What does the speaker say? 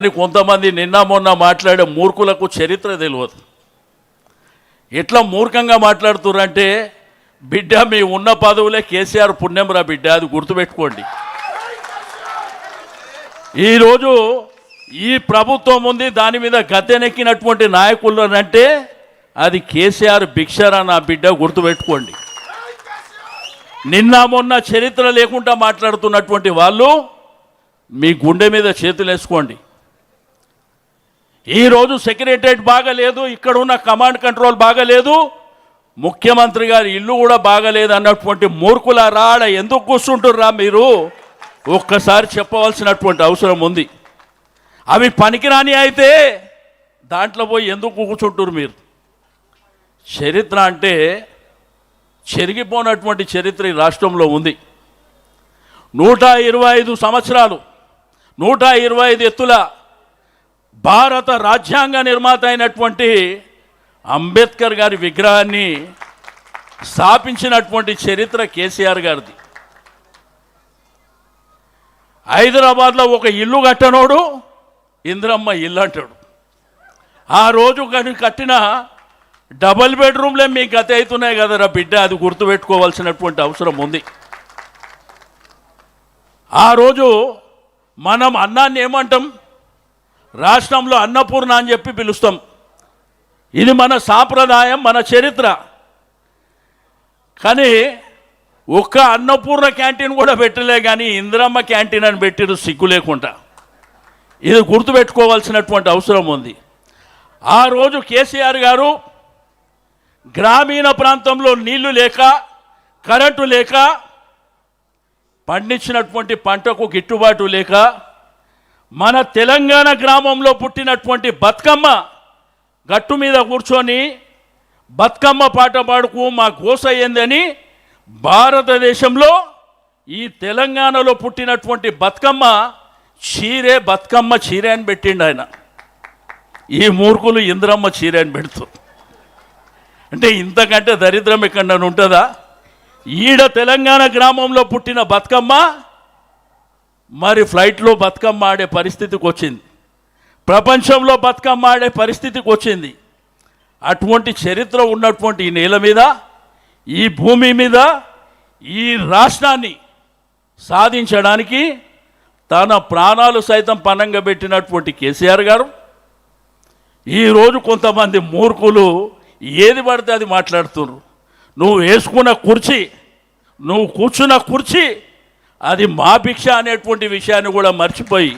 కొంతమంది నిన్న మొన్న మాట్లాడే మూర్ఖులకు చరిత్ర తెలియదు. ఎట్లా మూర్ఖంగా మాట్లాడుతున్నారంటే, బిడ్డ మీ ఉన్న పదవులే కేసీఆర్ పుణ్యంరా బిడ్డ, అది గుర్తుపెట్టుకోండి. ఈరోజు ఈ ప్రభుత్వం ఉంది, దాని మీద గద్దెనెక్కినటువంటి నాయకులు అంటే అది కేసీఆర్ భిక్షరా నా బిడ్డ, గుర్తుపెట్టుకోండి. నిన్న మొన్న చరిత్ర లేకుండా మాట్లాడుతున్నటువంటి వాళ్ళు మీ గుండె మీద చేతులు వేసుకోండి. ఈరోజు సెక్రటరియట్ బాగలేదు, ఇక్కడ ఉన్న కమాండ్ కంట్రోల్ బాగలేదు, ముఖ్యమంత్రి గారి ఇల్లు కూడా బాగలేదు అన్నటువంటి మూర్ఖుల రాడ ఎందుకు కూర్చుంటుర్రా మీరు? ఒక్కసారి చెప్పవలసినటువంటి అవసరం ఉంది. అవి పనికిరాని అయితే దాంట్లో పోయి ఎందుకు కూర్చుంటురు మీరు? చరిత్ర అంటే చెరిగిపోయినటువంటి చరిత్ర ఈ రాష్ట్రంలో ఉంది. 125 సంవత్సరాలు, 125 ఎత్తుల భారత రాజ్యాంగ నిర్మాత అయినటువంటి అంబేద్కర్ గారి విగ్రహాన్ని స్థాపించినటువంటి చరిత్ర కేసీఆర్ గారిది. హైదరాబాద్లో ఒక ఇల్లు కట్టనోడు ఇందిరమ్మ ఇల్లు అంటాడు. ఆ రోజు కట్టిన డబుల్ బెడ్రూమ్లే మీ గత అవుతున్నాయి కదరా బిడ్డ, అది గుర్తుపెట్టుకోవాల్సినటువంటి అవసరం ఉంది. ఆ రోజు మనం అన్నాన్ని ఏమంటాం? రాష్ట్రంలో అన్నపూర్ణ అని చెప్పి పిలుస్తాం. ఇది మన సాంప్రదాయం, మన చరిత్ర. కానీ ఒక్క అన్నపూర్ణ క్యాంటీన్ కూడా పెట్టలే, కానీ ఇందిరమ్మ క్యాంటీన్ అని పెట్టిరు సిగ్గు లేకుండా. ఇది గుర్తుపెట్టుకోవాల్సినటువంటి అవసరం ఉంది. ఆ రోజు కేసీఆర్ గారు గ్రామీణ ప్రాంతంలో నీళ్లు లేక, కరెంటు లేక, పండించినటువంటి పంటకు గిట్టుబాటు లేక, మన తెలంగాణ గ్రామంలో పుట్టినటువంటి బతుకమ్మ గట్టు మీద కూర్చొని బతుకమ్మ పాట పాడుకు మా గోస అయ్యిందని భారతదేశంలో ఈ తెలంగాణలో పుట్టినటువంటి బతుకమ్మ చీరే బతుకమ్మ చీరే అని పెట్టిండు ఆయన. ఈ మూర్ఖులు ఇందిరమ్మ చీరే అని పెడుతూ అంటే ఇంతకంటే దరిద్రం ఎక్కడన్నా ఉంటుందా? ఈడ తెలంగాణ గ్రామంలో పుట్టిన బతుకమ్మ మరి ఫ్లైట్లో బతుకమ్మ ఆడే పరిస్థితికి వచ్చింది, ప్రపంచంలో బతుకమ్మ ఆడే పరిస్థితికి వచ్చింది. అటువంటి చరిత్ర ఉన్నటువంటి ఈ నేల మీద, ఈ భూమి మీద ఈ రాష్ట్రాన్ని సాధించడానికి తన ప్రాణాలు సైతం పణంగా పెట్టినటువంటి కేసీఆర్ గారు ఈరోజు కొంతమంది మూర్ఖులు ఏది పడితే అది మాట్లాడుతున్నారు. నువ్వు వేసుకున్న కుర్చీ, నువ్వు కూర్చున్న కుర్చీ అది మా భిక్ష అనేటువంటి విషయాన్ని కూడా మర్చిపోయి